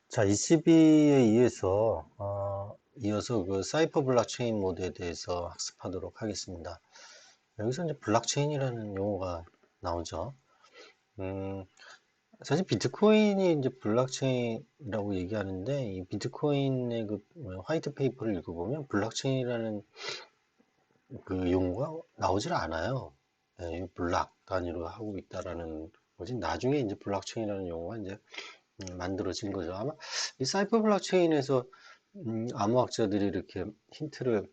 자, ECB에 이어서 그 사이퍼 블록체인 모드에 대해서 학습하도록 하겠습니다. 여기서 이제 블록체인이라는 용어가 나오죠. 음, 사실 비트코인이 이제 블록체인이라고 얘기하는데, 이 비트코인의 그 화이트 페이퍼를 읽어보면 블록체인이라는 그 용어가 나오질 않아요. 예, 블록 단위로 하고 있다라는 거지. 나중에 이제 블록체인이라는 용어가 이제 만들어진 거죠. 아마 이 사이퍼 블록체인에서 암호학자들이 이렇게 힌트를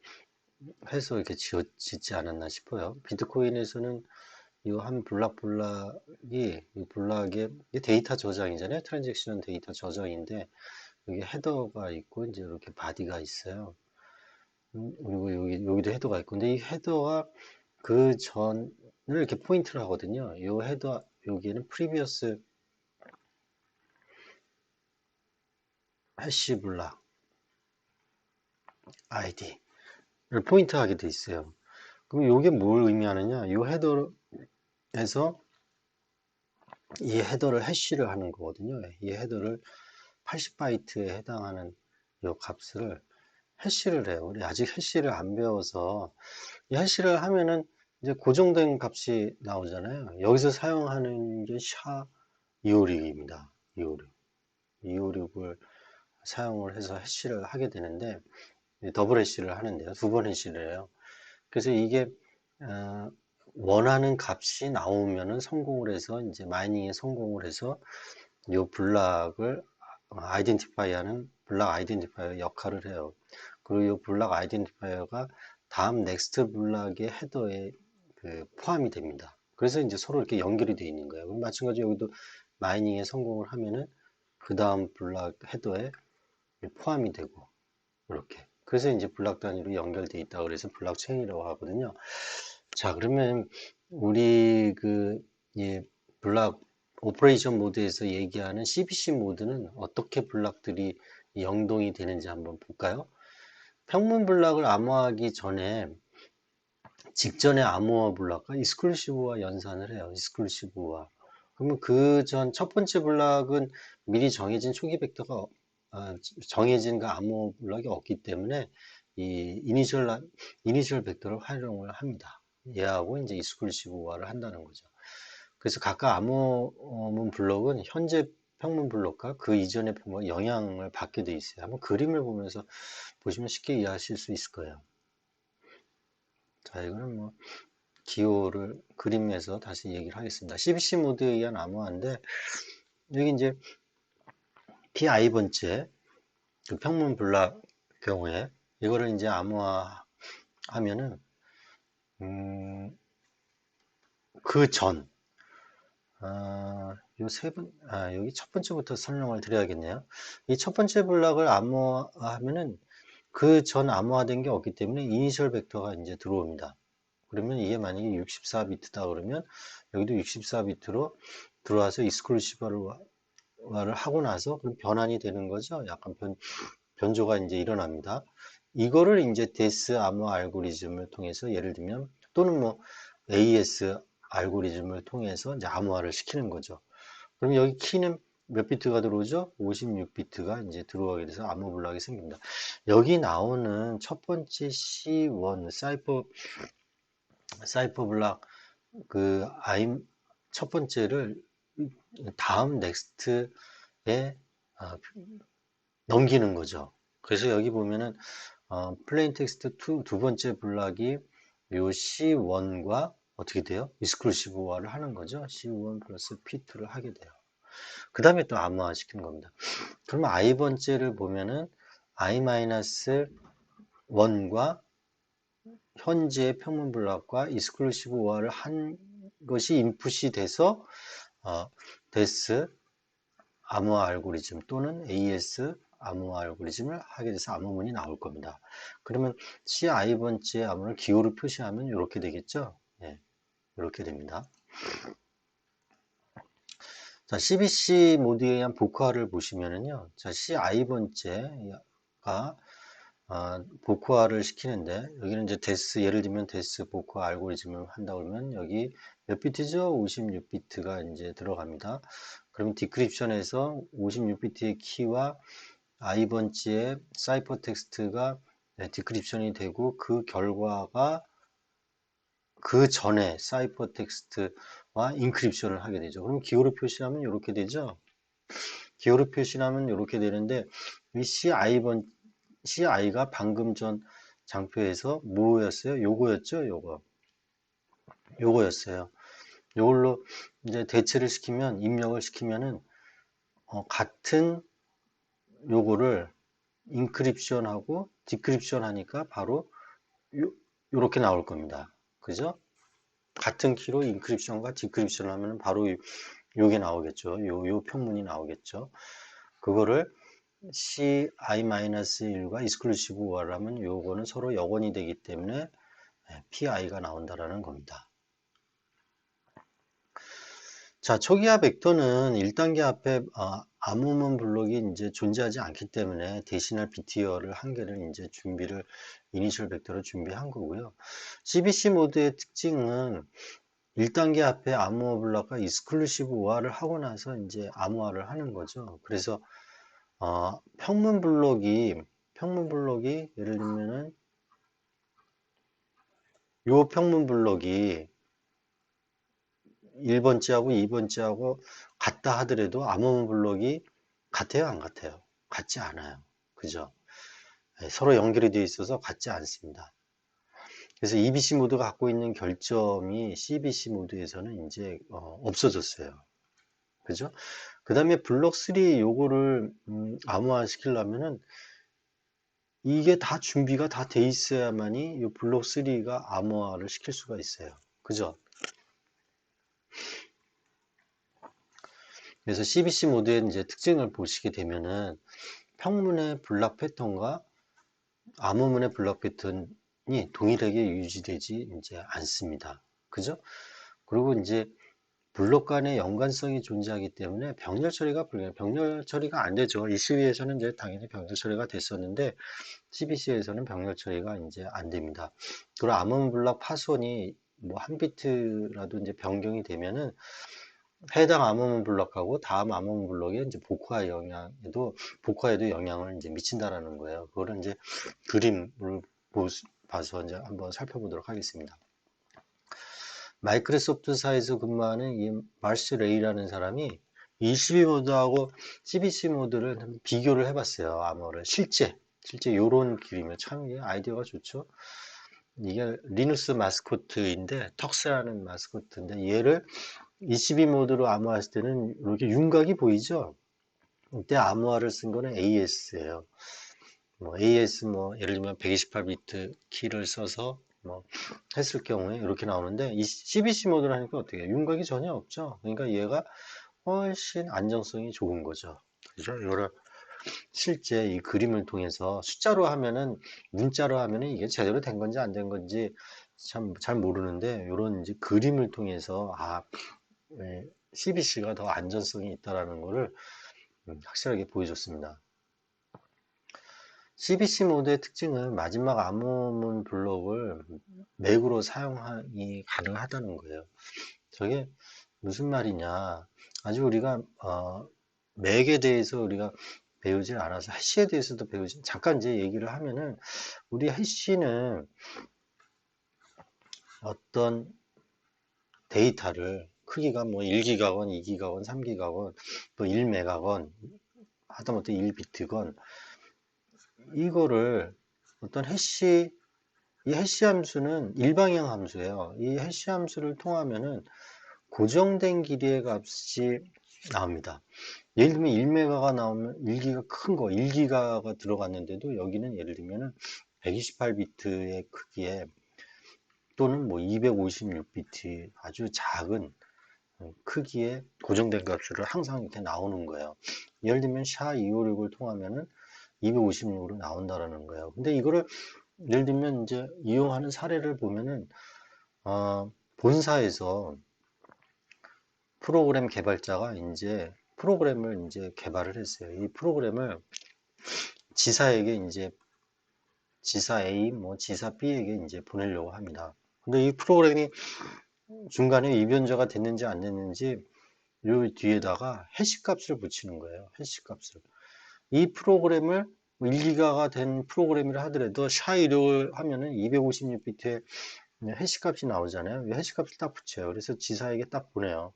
해서 이렇게 짓지 않았나 싶어요. 비트코인에서는 이 한 블락이 이 블락의 데이터 저장이잖아요. 트랜잭션 데이터 저장인데 여기 헤더가 있고 이제 이렇게 바디가 있어요. 그리고 여기도 헤더가 있고 근데 이 헤더가 그 전을 이렇게 포인트를 하거든요. 이 헤더 여기에는 previous 해시 블락 ID 를 포인트하게 돼 있어요. 그럼 이게 뭘 의미하느냐? 이 헤더에서 이 헤더를 해시를 하는 거거든요. 이 헤더를 80바이트에 해당하는 이 값을 해시를 해요. 우리 아직 해시를 안 배워서 이 해시를 하면은 이제 고정된 값이 나오잖아요. 여기서 사용하는 게 샤256입니다. 256. 256을 사용을 해서 해시를 하게 되는데 더블 해시를 하는데요. 두 번 해시를 해요. 그래서 이게 어, 원하는 값이 나오면은 성공을 해서 이제 마이닝에 성공을 해서 이 블락을 아이덴티파이하는 블락 아이덴티파이어 역할을 해요. 그리고 이 블락 아이덴티파이어가 다음 넥스트 블락의 헤더에 그 포함이 됩니다. 그래서 이제 서로 이렇게 연결이 되어 있는 거예요. 그럼 마찬가지로 여기도 마이닝에 성공을 하면은 그 다음 블락 헤더에 포함이 되고 이렇게. 그래서 이제 블락 단위로 연결되어 있다 그래서 블록체인이라고 하거든요. 자, 그러면 우리 예, 블락 오퍼레이션 모드에서 얘기하는 CBC 모드는 어떻게 블락들이 연동이 되는지 한번 볼까요? 평문 블락을 암호하기 전에 직전에 암호화 블락과 이스클루시브와 연산을 해요. 이스클루시브와. 그러면 그 전 첫 번째 블락은 미리 정해진 초기 벡터가 정해진 그 암호 블락이 없기 때문에 이 이니셜 벡터를 활용을 합니다. 얘하고 이제 이스클루시브화를 한다는 거죠. 그래서 각각 암호문 블록은 현재 평문 블록과 그 이전의 평문과 영향을 받게 돼 있어요. 한번 그림을 보면서 보시면 쉽게 이해하실 수 있을 거예요. 자, 이거는 뭐 기호를 그림에서 다시 얘기를 하겠습니다. CBC 모드에 의한 암호화인데 여기 이제 PI 번째 그 평문 블락 경우에 이거를 이제 암호화 하면은 그 전, 여기 첫 번째부터 설명을 드려야겠네요. 이 첫 번째 블락을 암호화하면은 그 전 암호화된 게 없기 때문에 이니셜 벡터가 이제 들어옵니다. 그러면 이게 만약에 64비트다 그러면 여기도 64비트로 들어와서 익스클루시브화를 하고 나서 그럼 변환이 되는 거죠. 약간 변조가 이제 일어납니다. 이거를 이제 데스 암호 알고리즘을 통해서 예를 들면 또는 뭐 AES 알고리즘을 통해서 이제 암호화를 시키는 거죠. 그럼 여기 키는 몇 비트가 들어오죠? 56비트가 이제 들어가게 돼서 암호 블록이 생깁니다. 여기 나오는 첫 번째 C1 사이퍼 블록 그 아임 첫 번째를 다음 넥스트에 넘기는 거죠. 그래서 여기 보면은 플레인 텍스트 두 번째 블락이 요 C1과 어떻게 돼요? 익스클루시브화를 하는 거죠. C1 플러스 P2를 하게 돼요. 그 다음에 또 암호화 시키는 겁니다. 그러면 I 번째를 보면은 I-1과 현재의 평문 블락과 익스클루시브화를 한 것이 인풋이 돼서 어, 데스 암호화 알고리즘 또는 AES 암호화 알고리즘을 하게 돼서 암호문이 나올 겁니다. 그러면 CI 번째 암호를 기호로 표시하면 이렇게 되겠죠? 예, 이렇게 됩니다. 자, CBC 모드에 의한 복화를 보시면은요. 자, CI 번째가 복화를 시키는데 여기는 이제 예를 들면 데스 복화 알고리즘을 한다 그러면 여기 몇 비트죠? 56비트가 이제 들어갑니다. 그러면 디크립션에서 56비트의 키와 i번지의 사이퍼 텍스트가 디크립션이 되고 그 결과가 그 전에 사이퍼 텍스트와 인크립션을 하게 되죠. 그럼 기호로 표시하면 이렇게 되죠. 기호로 표시하면 이렇게 되는데 이 CI가 방금 전 장표에서 뭐였어요? 요거였죠? 요거였어요. 요걸로 이제 대체를 시키면 입력을 시키면은 같은 요거를 인크립션하고 디크립션 하니까 바로 요렇게 나올 겁니다. 그죠? 같은 키로 인크립션과 디크립션을 하면 바로 요게 나오겠죠. 요 평문이 나오겠죠. 그거를 ci-1과 exclusive or를 하면 요거는 서로 역원이 되기 때문에 pi가 나온다라는 겁니다. 자, 초기화 벡터는 1단계 앞에 암호문 블록이 이제 존재하지 않기 때문에 대신할 비트열을 한 개를 이제 이니셜 벡터로 준비한 거고요. CBC 모드의 특징은 1단계 앞에 암호화 블록과 익스클루시브화를 하고 나서 이제 암호화를 하는 거죠. 그래서 평문 블록이 예를 들면은 요 평문 블록이 1번째하고 2번째하고 같다 하더라도 암호문 블록이 같아요, 안 같아요? 같지 않아요. 그죠? 서로 연결이 되어 있어서 같지 않습니다. 그래서 EBC 모드가 갖고 있는 결점이 CBC 모드에서는 이제 없어졌어요. 그죠? 그 다음에 블록 3 요거를 암호화 시키려면은 이게 다 준비가 다 돼 있어야만이 이 블록 3가 암호화를 시킬 수가 있어요. 그죠? 그래서 CBC 모드의 이제 특징을 보시게 되면은 평문의 블록 패턴과 암호문의 블록 패턴이 동일하게 유지되지 이제 않습니다. 그죠? 그리고 이제 블록 간의 연관성이 존재하기 때문에 병렬 처리가 안 되죠. ECV에서는 이제 당연히 병렬 처리가 됐었는데 CBC에서는 병렬 처리가 이제 안 됩니다. 그리고 암호문 블록 파손이 뭐 한 비트라도 이제 변경이 되면은 해당 암호문 블록하고 다음 암호문 블록의 이제 복화에도 영향을 이제 미친다라는 거예요. 그거는 이제 그림을 봐서 이제 한번 살펴보도록 하겠습니다. 마이크로소프트사에서 근무하는 이 마르시 레이라는 사람이 ECB 모드하고 CBC 모드를 비교를 해봤어요. 암호를 실제 요런 그림을 참 아이디어가 좋죠. 이게 리눅스 마스코트인데 턱스라는 마스코트인데 얘를 ECB 모드로 암호화했을 때는 이렇게 윤곽이 보이죠. 이때 암호화를 쓴 거는 AS예요. AS 예를 들면 128비트 키를 써서 했을 경우에 이렇게 나오는데 이 CBC 모드를 하니까 어떻게 해요? 윤곽이 전혀 없죠. 그러니까 얘가 훨씬 안정성이 좋은 거죠. 그죠? 이거를 실제 이 그림을 통해서 숫자로 하면은 문자로 하면은 이게 제대로 된 건지 안 된 건지 참 잘 모르는데 이런 이제 그림을 통해서 CBC가 더 안전성이 있다라는 것을 확실하게 보여줬습니다. CBC 모드의 특징은 마지막 암호문 블록을 맥으로 사용이 가능하다는 거예요. 저게 무슨 말이냐? 아직 우리가 맥에 대해서 우리가 배우질 않아서 해시에 대해서도 잠깐 이제 얘기를 하면은 우리 해시는 어떤 데이터를 크기가 1기가건, 2기가건, 3기가건, 또 1메가건, 하다못해 1비트건 이거를 어떤 이 해시 함수는 일방향 함수예요. 이 해시 함수를 통하면은 고정된 길이의 값이 나옵니다. 예를 들면 1메가가 나오면 1기가 큰 거, 1기가가 들어갔는데도 여기는 예를 들면은 128비트의 크기에 또는 256비트 아주 작은 크기의 고정된 값수를 항상 이렇게 나오는 거예요. 예를 들면 SHA-256을 통하면은 256으로 나온다라는 거예요. 근데 이거를 예를 들면 이제 이용하는 사례를 보면은 본사에서 프로그램 개발자가 이제 프로그램을 이제 개발을 했어요. 이 프로그램을 지사에게 이제 지사 A, 지사 B에게 이제 보내려고 합니다. 근데 이 프로그램이 중간에 이변조가 됐는지 안 됐는지 요 뒤에다가 해시값을 붙이는 거예요. 해시값을. 이 프로그램을 1기가가 된 프로그램이라 하더라도 SHA-1를 하면은 256비트의 해시값이 나오잖아요. 이 해시값을 딱 붙여요. 그래서 지사에게 딱 보내요.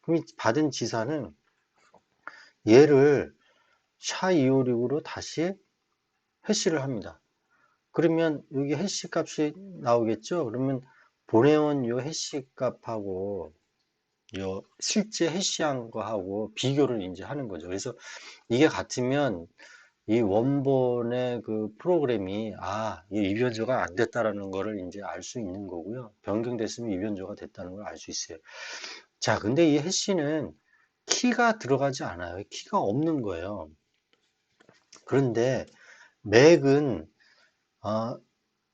그럼 이 받은 지사는 얘를 SHA-256으로 다시 해시를 합니다. 그러면 여기 해시 값이 나오겠죠? 그러면 보내온 요 해시 값하고 요 실제 해시한 거하고 비교를 이제 하는 거죠. 그래서 이게 같으면 이 원본의 그 프로그램이 이 위변조가 안 됐다라는 거를 이제 알 수 있는 거고요. 변경됐으면 위변조가 됐다는 걸 알 수 있어요. 자, 근데 이 해시는 키가 들어가지 않아요. 키가 없는 거예요. 그런데 맥은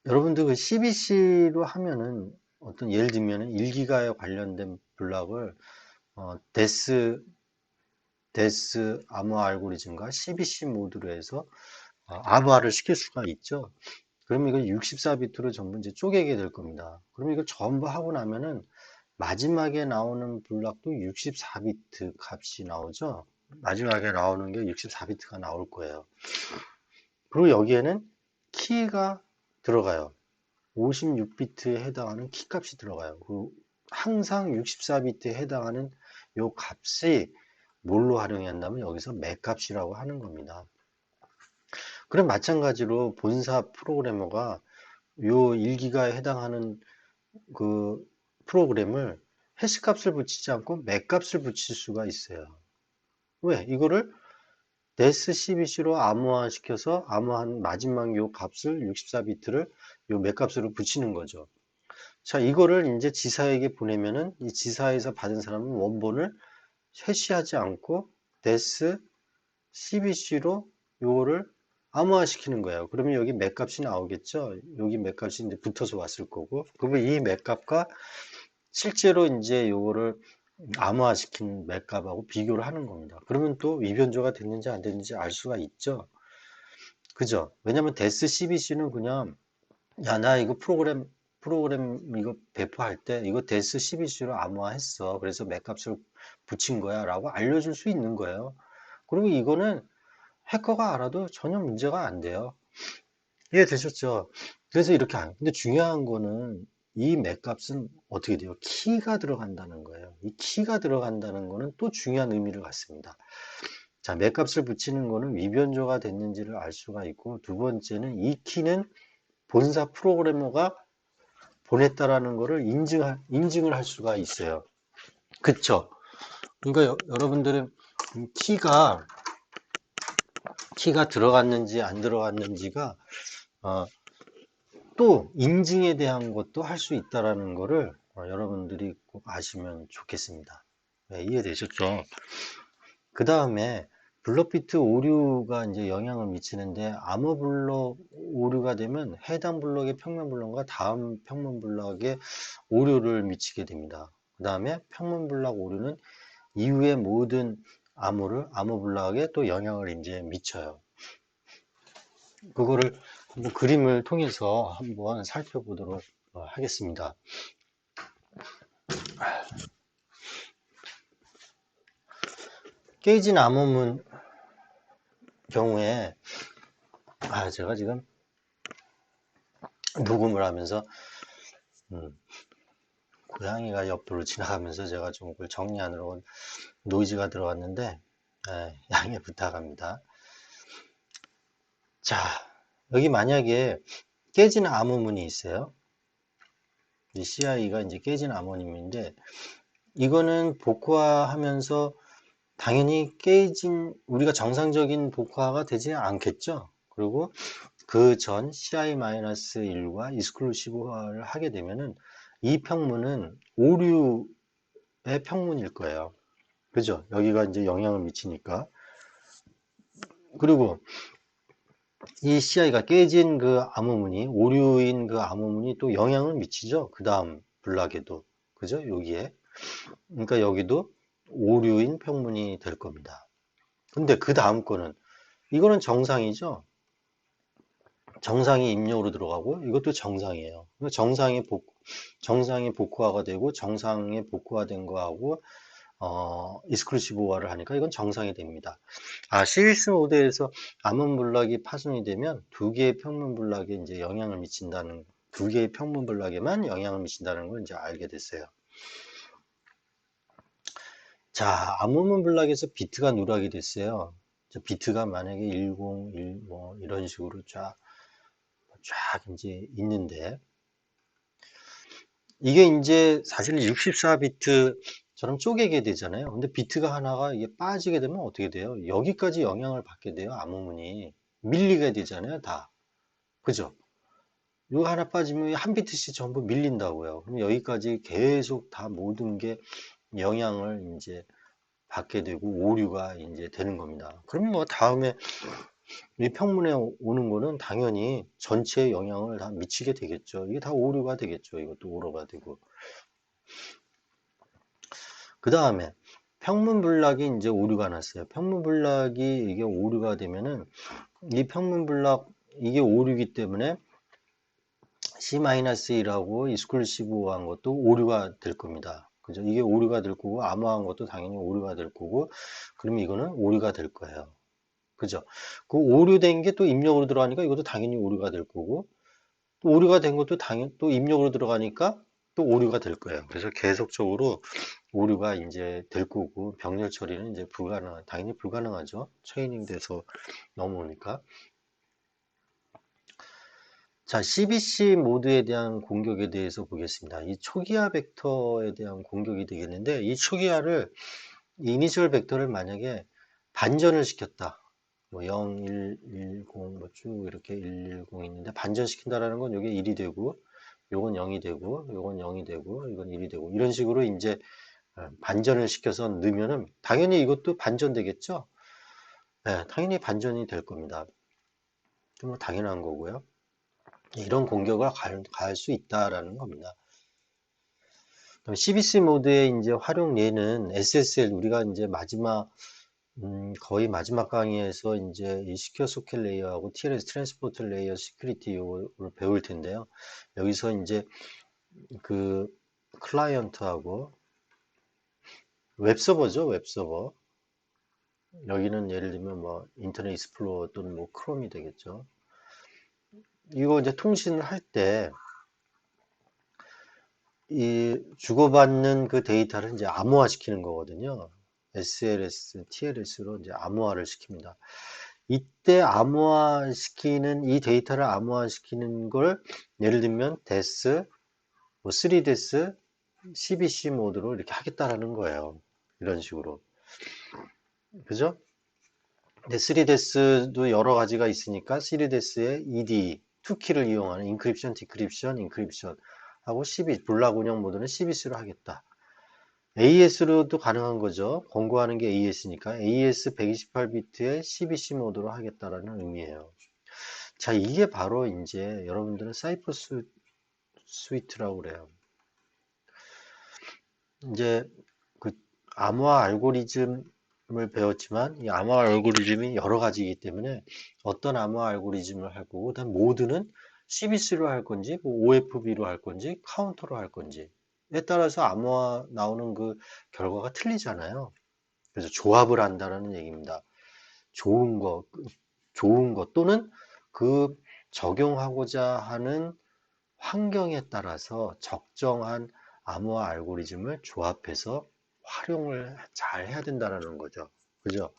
여러분들 그 CBC로 하면은 어떤 예를 들면은 1기가에 관련된 블록을 데스 암호 알고리즘과 CBC 모드로 해서 암호화를 시킬 수가 있죠. 그러면 이걸 64비트로 전부 이제 쪼개게 될 겁니다. 그러면 이걸 전부 하고 나면은 마지막에 나오는 블록도 64비트 값이 나오죠. 마지막에 나오는 게 64비트가 나올 거예요. 그리고 여기에는 키가 들어가요. 56비트에 해당하는 키 값이 들어가요. 항상 64비트에 해당하는 요 값이 뭘로 활용한다면 여기서 맥 값이라고 하는 겁니다. 그럼 마찬가지로 본사 프로그래머가 요 1기가에 해당하는 그 프로그램을 해시 값을 붙이지 않고 맥 값을 붙일 수가 있어요. 왜? 이거를 데스 CBC로 암호화 시켜서 암호한 마지막 요 값을 64비트를 요 맥 값으로 붙이는 거죠. 자, 이거를 이제 지사에게 보내면은 이 지사에서 받은 사람은 원본을 해시하지 않고 데스 CBC로 요거를 암호화 시키는 거예요. 그러면 여기 맥 값이 나오겠죠? 여기 맥 값이 이제 붙어서 왔을 거고. 그러면 이 맥 값과 실제로 이제 요거를 암호화 시킨 맥 값하고 비교를 하는 겁니다. 그러면 또 위변조가 됐는지 안 됐는지 알 수가 있죠? 그죠? 왜냐면 데스 CBC는 그냥 야, 나 이거 프로그램 이거 배포할 때 이거 데스 CBC로 암호화했어. 그래서 맥값을 붙인 거야 라고 알려줄 수 있는 거예요. 그리고 이거는 해커가 알아도 전혀 문제가 안 돼요. 이해되셨죠? 그래서 이렇게 근데 중요한 거는 이 맥값은 어떻게 돼요? 키가 들어간다는 거예요. 이 키가 들어간다는 거는 또 중요한 의미를 갖습니다. 자, 맥값을 붙이는 거는 위변조가 됐는지를 알 수가 있고, 두 번째는 이 키는 본사 프로그래머가 보냈다라는 것을 인증을 할 수가 있어요. 그쵸? 그러니까 여러분들은 키가 들어갔는지 안 들어갔는지가 어, 또 인증에 대한 것도 할 수 있다라는 것을 여러분들이 꼭 아시면 좋겠습니다. 네, 이해되셨죠? 그 다음에 블럭비트 오류가 이제 영향을 미치는데 암호 블럭 오류가 되면 해당 블럭의 평면 블럭과 다음 평면 블럭에 오류를 미치게 됩니다. 그 다음에 평면 블럭 오류는 이후의 모든 암호 블럭에 또 영향을 이제 미쳐요. 그거를 한번 그림을 통해서 한번 살펴보도록 하겠습니다. 깨진 암호문 경우에 제가 지금 녹음을 하면서 고양이가 옆으로 지나가면서 제가 좀 그걸 정리하느라고 노이즈가 들어왔는데 양해 부탁합니다. 자, 여기 만약에 깨진 암호문이 있어요. 이 CI가 이제 깨진 암호문인데 이거는 복구하면서 당연히 우리가 정상적인 복구화가 되지 않겠죠. 그리고 그 전 CI-1과 익스클루시브화를 하게 되면은 이 평문은 오류의 평문일 거예요. 그죠? 여기가 이제 영향을 미치니까. 그리고 이 CI가 깨진 그 암호문이, 오류인 그 암호문이 또 영향을 미치죠. 그 다음 블락에도. 그죠? 여기에. 그러니까 여기도 오류인 평문이 될 겁니다. 근데 그 다음 거는, 이거는 정상이죠? 정상이 입력으로 들어가고, 이것도 정상이에요. 정상이 복구화가 되고, 정상에 복구화된 거하고, 익스클루시브화를 하니까 이건 정상이 됩니다. 시리스 모드에서 암원 블락이 파손이 되면 두 개의 평면 블락에 이제 영향을 미친다는, 두 개의 평면 블락에만 영향을 미친다는 걸 이제 알게 됐어요. 자, 암호문 블락에서 비트가 누락이 됐어요. 비트가 만약에 10, 1, 뭐 이런 식으로 쫙 이제 있는데, 이게 이제 사실 64비트처럼 쪼개게 되잖아요. 근데 비트가 하나가 이게 빠지게 되면 어떻게 돼요? 여기까지 영향을 받게 돼요. 암호문이 밀리게 되잖아요, 다. 그죠? 이거 하나 빠지면 한 비트씩 전부 밀린다고요. 그럼 여기까지 계속 다 모든 게 영향을 이제 받게 되고 오류가 이제 되는 겁니다. 그럼 뭐 다음에 이 평문에 오는 거는 당연히 전체에 영향을 다 미치게 되겠죠. 이게 다 오류가 되겠죠. 이것도 오류가 되고. 그 다음에 평문블락이 이제 오류가 났어요. 평문블락이 이게 오류가 되면은 이 평문블락 이게 오류이기 때문에 C-1하고 익스클루시브한 것도 오류가 될 겁니다. 그죠? 이게 오류가 될 거고 암호한 것도 당연히 오류가 될 거고 그러면 이거는 오류가 될 거예요. 그죠? 그 오류된 게 또 입력으로 들어가니까 이것도 당연히 오류가 될 거고 또 오류가 된 것도 당연히 또 입력으로 들어가니까 또 오류가 될 거예요. 그래서 계속적으로 오류가 이제 될 거고 병렬 처리는 이제 당연히 불가능하죠. 체이닝 돼서 넘어오니까. 자, CBC 모드에 대한 공격에 대해서 보겠습니다. 이 초기화 벡터에 대한 공격이 되겠는데 이 초기화를 이 이니셜 벡터를 만약에 반전을 시켰다. 뭐 0, 1, 1, 0, 뭐 쭉 이렇게 1, 1, 0 있는데 반전시킨다라는 건 이게 1이 되고, 요건 0이 되고, 요건 0이 되고, 이건 1이 되고, 이런 식으로 이제 반전을 시켜서 넣으면은 당연히 이것도 반전되겠죠? 네, 당연히 반전이 될 겁니다. 뭐 당연한 거고요. 이런 공격을 가할 수 있다라는 겁니다. CBC 모드의 이제 활용 예는 SSL 우리가 이제 거의 마지막 강의에서 이제 이 시큐어 소켓 레이어하고 TLS 트랜스포트 레이어 시큐리티 요거를 배울 텐데요. 여기서 이제 그 클라이언트하고 웹서버죠, 웹서버. 여기는 예를 들면 뭐 인터넷 익스플로러 또는 뭐 크롬이 되겠죠. 이거 이제 통신을 할 때 이 주고받는 그 데이터를 이제 암호화 시키는 거거든요. SLS, TLS로 이제 암호화를 시킵니다. 이때 암호화 시키는 이 데이터를 암호화 시키는 걸 예를 들면 데스, 뭐 3데스, CBC 모드로 이렇게 하겠다라는 거예요. 이런 식으로. 그죠? 근데 3데스도 여러 가지가 있으니까 3데스의 ED, 2키를 이용하는 인크립션, 디크립션, 인크립션 하고 블락 운영 모드는 CBC로 하겠다. AS로도 가능한 거죠. 권고하는 게 AS니까 AS 128비트의 CBC 모드로 하겠다라는 의미예요. 자, 이게 바로 이제 여러분들은 사이퍼 스위트라고 그래요. 이제 그 암호화 알고리즘을 배웠지만 이 암호화 알고리즘이 여러 가지이기 때문에 어떤 암호화 알고리즘을 할 거고 그다음 모드는 CBC로 할 건지 뭐 OFB로 할 건지 카운터로 할 건지에 따라서 암호화 나오는 그 결과가 틀리잖아요. 그래서 조합을 한다는 얘기입니다. 좋은 거, 좋은 것 또는 그 적용하고자 하는 환경에 따라서 적정한 암호화 알고리즘을 조합해서 활용을 잘 해야 된다는 거죠. 그죠?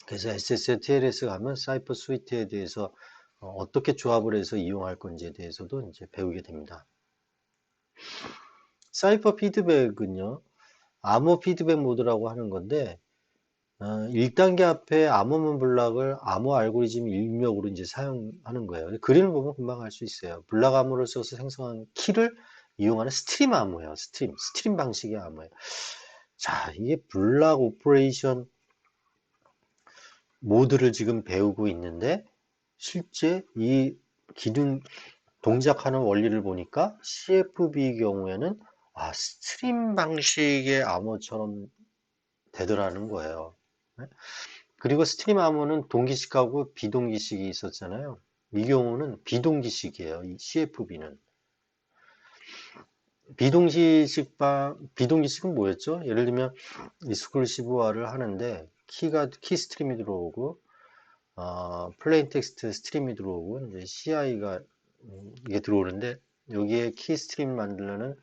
그래서 SSL, TLS 가면 사이퍼 스위트에 대해서 어떻게 조합을 해서 이용할 건지에 대해서도 이제 배우게 됩니다. 사이퍼 피드백은요, 암호 피드백 모드라고 하는 건데, 1단계 앞에 암호문 블락을 암호 알고리즘 입력으로 이제 사용하는 거예요. 그림을 보면 금방 알 수 있어요. 블락 암호를 써서 생성한 키를 이용하는 스트림 암호예요. 스트림 방식의 암호예요. 자, 이게 블락 오퍼레이션 모드를 지금 배우고 있는데 실제 이 기능 동작하는 원리를 보니까 CFB 경우에는 스트림 방식의 암호처럼 되더라는 거예요. 네? 그리고 스트림 암호는 동기식하고 비동기식이 있었잖아요. 이 경우는 비동기식이에요. 이 CFB는. 비동기식은 뭐였죠? 예를 들면 익스클루시브화를 하는데 키 스트림이 들어오고 플레인 텍스트 스트림이 들어오고 이제 CI가 이게 들어오는데 여기에 키 스트림 만들려는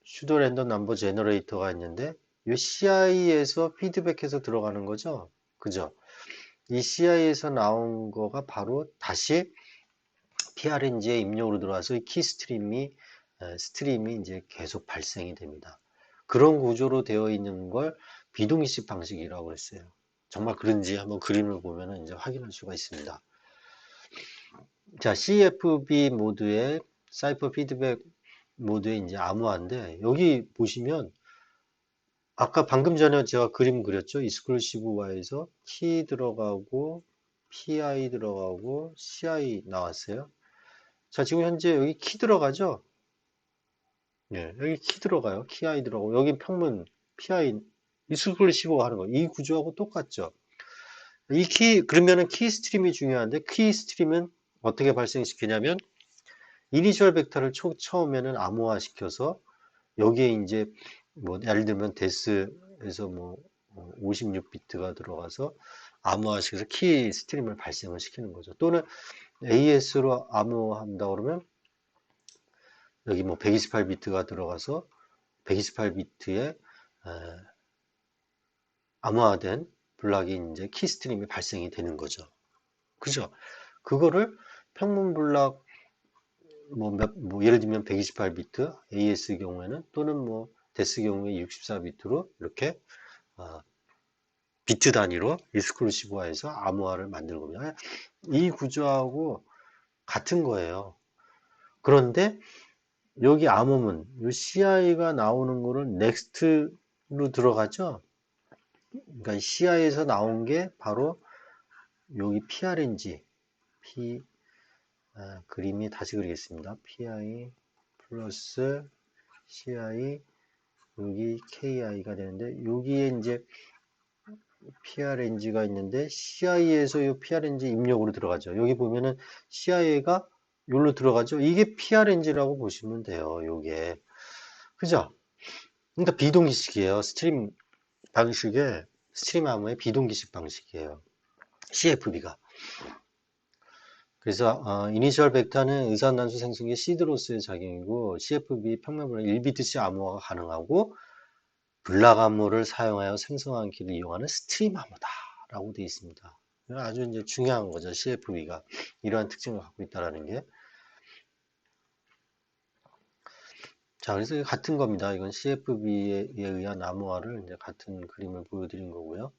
슈도 랜덤 넘버 제너레이터가 있는데 이 CI에서 피드백해서 들어가는 거죠. 그죠? 이 CI에서 나온 거가 바로 다시 PRNG에 입력으로 들어와서 키 스트림이 이제 계속 발생이 됩니다. 그런 구조로 되어 있는 걸 비동기식 방식이라고 했어요. 정말 그런지 한번 그림을 보면 이제 확인할 수가 있습니다. 자, CFB 모드의 사이퍼 피드백 모드의 이제 암호화인데 여기 보시면 아까 방금 전에 제가 그림 그렸죠. 익스클루시브화에서 키 들어가고 PI 들어가고 CI 나왔어요. 자, 지금 현재 여기 키 들어가죠? 예, 여기 키 들어가요. 키 I 들어가고 여기 평문 PI 익스클루시브화 하는 거. 이 구조하고 똑같죠? 그러면은 키 스트림이 중요한데 키 스트림은 어떻게 발생시키냐면 이니셜 벡터를 처음에는 암호화 시켜서 여기에 이제 뭐 예를 들면 데스에서 뭐 56비트가 들어가서 암호화시켜서 키 스트림을 발생을 시키는 거죠. 또는 AS로 암호화한다 그러면 여기 뭐 128비트가 들어가서 128비트에 암호화된 블락이 이제 키 스트림이 발생이 되는 거죠. 그죠? 그거를 평문 블락 뭐 예를 들면 128비트 AS 경우에는 또는 뭐 데스 경우에 64비트로 이렇게 비트 단위로 익스클루시브화해서 암호화를 만드는 겁니다. 이 구조하고 같은 거예요. 그런데 여기 암호문, 이 CI가 나오는 거를 넥스트로 들어가죠. 그러니까 CI에서 나온 게 바로 여기 PRNG, 그림이 다시 그리겠습니다. PI 플러스 CI 여기 KI가 되는데 여기에 이제 PRNG가 있는데 CI에서 이 PRNG 입력으로 들어가죠. 여기 보면은 CI가 여기로 들어가죠. 이게 PRNG라고 보시면 돼요. 요게. 그죠? 그러니까 비동기식이에요. 스트림 암호의 비동기식 방식이에요. CFB가. 그래서 이니셜 벡터는 의사단수 생성기 시드로스의 작용이고 CFB 평면분의 1비트씩 암호화가 가능하고 블락 암호를 사용하여 생성한 키를 이용하는 스트림 암호다라고 되어 있습니다. 아주 이제 중요한 거죠. CFB가 이러한 특징을 갖고 있다라는 게. 자, 그래서 같은 겁니다. 이건 CFB에 의한 암호화를 이제 같은 그림을 보여드린 거고요.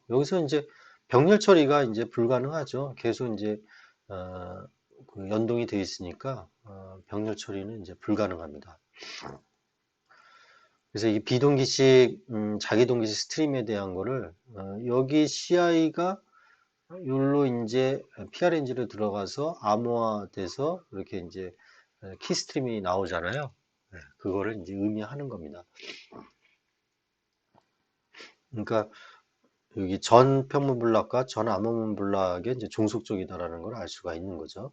여기서 이제 병렬 처리가 이제 불가능하죠. 계속 이제 그 연동이 되어 있으니까 병렬 처리는 이제 불가능합니다. 그래서 이 비동기식, 자기동기식 스트림에 대한 거를, 여기 CI가 여기로 이제 PRNG로 들어가서 암호화돼서 이렇게 이제 키 스트림이 나오잖아요. 네, 그거를 이제 의미하는 겁니다. 그러니까 여기 전 평문 블락과 전 암호문 블락의 이제 종속적이다라는 걸 알 수가 있는 거죠.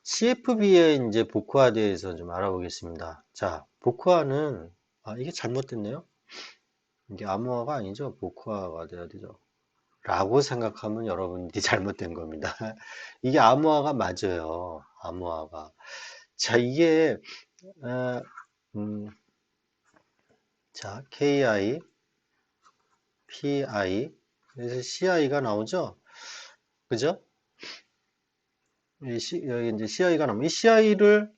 CFB의 이제 복화에 대해서 좀 알아보겠습니다. 자, 복화는, 이게 잘못됐네요. 이게 암호화가 아니죠. 복화가 돼야 되죠. 라고 생각하면 여러분들이 잘못된 겁니다. 이게 암호화가 맞아요. 암호화가. 자, 이게, 어, 음, 자, KI, PI, 그래서 CI가 나오죠? 그죠? 여기 이제 CI가 나오면, 이 CI를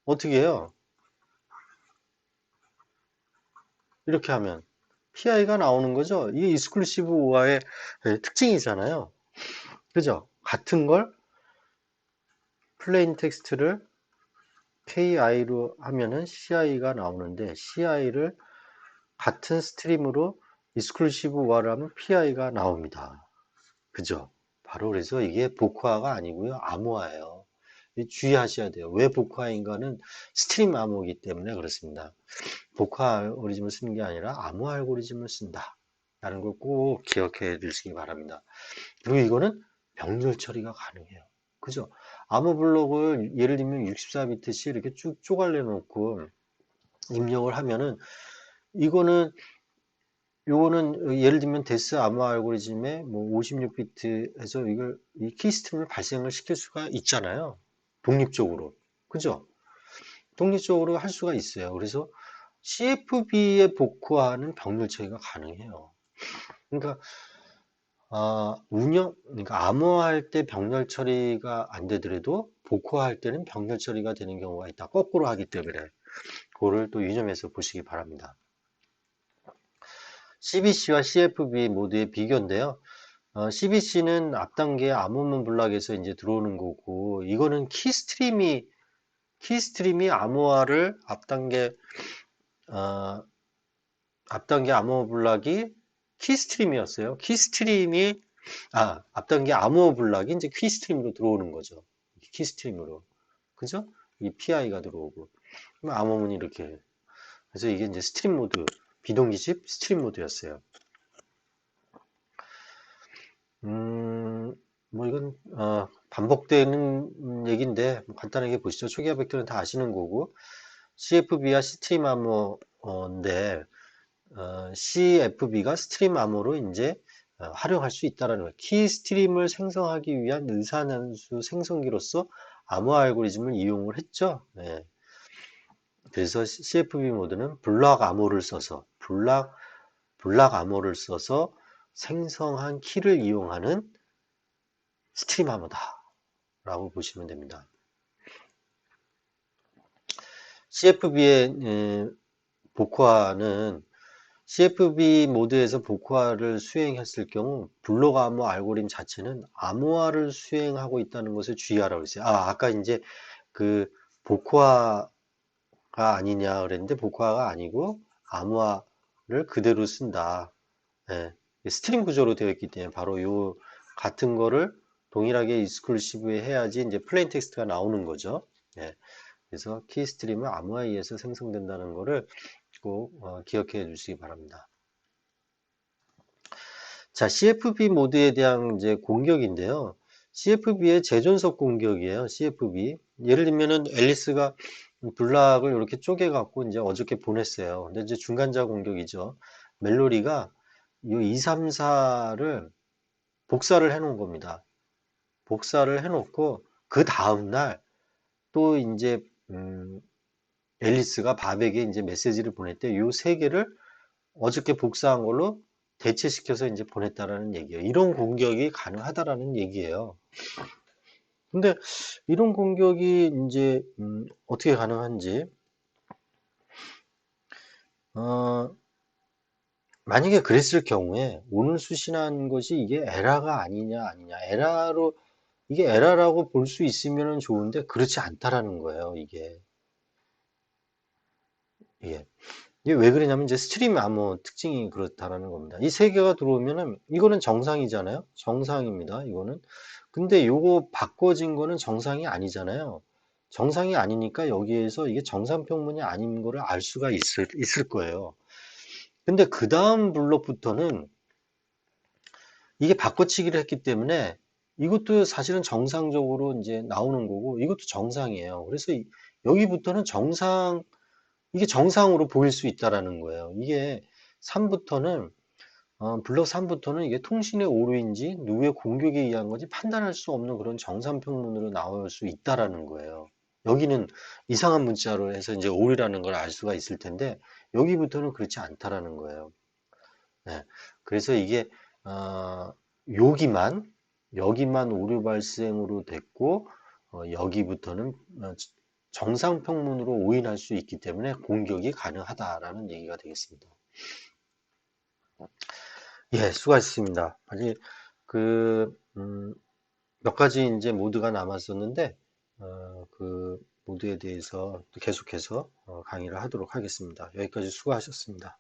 어떻게 해요? 이렇게 하면, PI가 나오는 거죠? 이게 익스클루시브 오화의 특징이잖아요. 그죠? 같은 걸 플레인 텍스트를 KI로 하면은 CI가 나오는데 CI를 같은 스트림으로 익스클루시브 오화를 하면 PI가 나옵니다. 그죠? 바로 그래서 이게 복화가 아니고요. 암호화예요. 주의하셔야 돼요. 왜 복화인가는 스트림 암호이기 때문에 그렇습니다. 복화 알고리즘을 쓰는 게 아니라 암호 알고리즘을 쓴다. 라는 걸 꼭 기억해 두시기 바랍니다. 그리고 이거는 병렬 처리가 가능해요. 그죠? 암호 블록을 예를 들면 64비트씩 이렇게 쭉 쪼갈려 놓고 입력을 하면은 이거는 요거는 예를 들면 데스 암호 알고리즘에 뭐 56비트에서 이걸 이 키스트림을 발생을 시킬 수가 있잖아요. 독립적으로. 그죠? 독립적으로 할 수가 있어요. 그래서 CFB에 복구하는 병렬 처리가 가능해요. 그러니까 그러니까 암호화할 때 병렬 처리가 안 되더라도 복구할 때는 병렬 처리가 되는 경우가 있다. 거꾸로 하기 때문에 그거를 또 유념해서 보시기 바랍니다. CBC와 CFB 모두의 비교인데요. CBC는 앞단계 암호문 블락에서 이제 들어오는 거고, 이거는 키스트림이 암호화를 앞단계 암호 블락이 키스트림이었어요. 앞단계 암호 블락이 이제 키스트림으로 들어오는 거죠. 키스트림으로. 그죠? 이 PI가 들어오고. 그럼 암호문이 이렇게. 그래서 이게 이제 스트림 모드, 비동기집 스트림 모드였어요. 뭐 이건 반복되는 얘기인데 간단하게 보시죠. 초기화 벡터는 다 아시는 거고 CFB와 스트림 암호인데 CFB가 스트림 암호로 이제 활용할 수 있다라는 거예요. 키 스트림을 생성하기 위한 의사난수 생성기로서 암호 알고리즘을 이용을 했죠. 네. 그래서 CFB 모드는 블락 암호를 써서 생성한 키를 이용하는 스트림 암호다라고 보시면 됩니다. CFB의 복화는 CFB 모드에서 복화를 수행했을 경우 블록 암호 알고리즘 자체는 암호화를 수행하고 있다는 것을 주의하라고 했어요. 아까 이제 그 복화가 아니냐 그랬는데 복화가 아니고 암호화를 그대로 쓴다. 예, 스트림 구조로 되어 있기 때문에 바로 요 같은 거를 동일하게 익스클루시브에 해야지 이제 플레인 텍스트가 나오는 거죠. 예, 그래서 키 스트림은 암호화에 의해서 생성된다는 거를 꼭 기억해 주시기 바랍니다. 자, CFB 모드에 대한 이제 공격인데요. CFB의 재존속 공격이에요. CFB. 예를 들면은 앨리스가 블락을 이렇게 쪼개갖고 이제 어저께 보냈어요. 근데 이제 중간자 공격이죠. 멜로리가 이 2, 3, 4를 복사를 해 놓은 겁니다. 복사를 해 놓고 그 다음날 또 이제 앨리스가 밥에게 이제 메시지를 보냈대. 요 세 개를 어저께 복사한 걸로 대체시켜서 이제 보냈다라는 얘기예요. 이런 공격이 가능하다라는 얘기예요. 근데 이런 공격이 이제 어떻게 가능한지 어, 만약에 그랬을 경우에 오늘 수신한 것이 이게 에러가 아니냐 이게 에러라고 볼 수 있으면 좋은데 그렇지 않다라는 거예요. 이게 이게 왜 그러냐면 이제 스트림 암호 특징이 그렇다라는 겁니다. 이 세 개가 들어오면은 이거는 정상이잖아요. 정상입니다. 이거는. 근데 요거 바꿔진 거는 정상이 아니잖아요. 정상이 아니니까 여기에서 이게 정상 평문이 아닌 거를 알 수가 있을 거예요. 근데 그 다음 블록부터는 이게 바꿔치기를 했기 때문에 이것도 사실은 정상적으로 이제 나오는 거고 이것도 정상이에요. 그래서 여기부터는 이게 정상으로 보일 수 있다라는 거예요. 이게 3부터는 블록 3부터는 이게 통신의 오류인지 누구의 공격에 의한 건지 판단할 수 없는 그런 정상 평문으로 나올 수 있다라는 거예요. 여기는 이상한 문자로 해서 이제 오류라는 걸 알 수가 있을 텐데 여기부터는 그렇지 않다라는 거예요. 네. 그래서 이게 여기만 오류 발생으로 됐고 여기부터는 정상 평문으로 오인할 수 있기 때문에 공격이 가능하다라는 얘기가 되겠습니다. 예, 수고하셨습니다. 아직 몇 가지 이제 모드가 남았었는데 그 모드에 대해서 또 계속해서 강의를 하도록 하겠습니다. 여기까지 수고하셨습니다.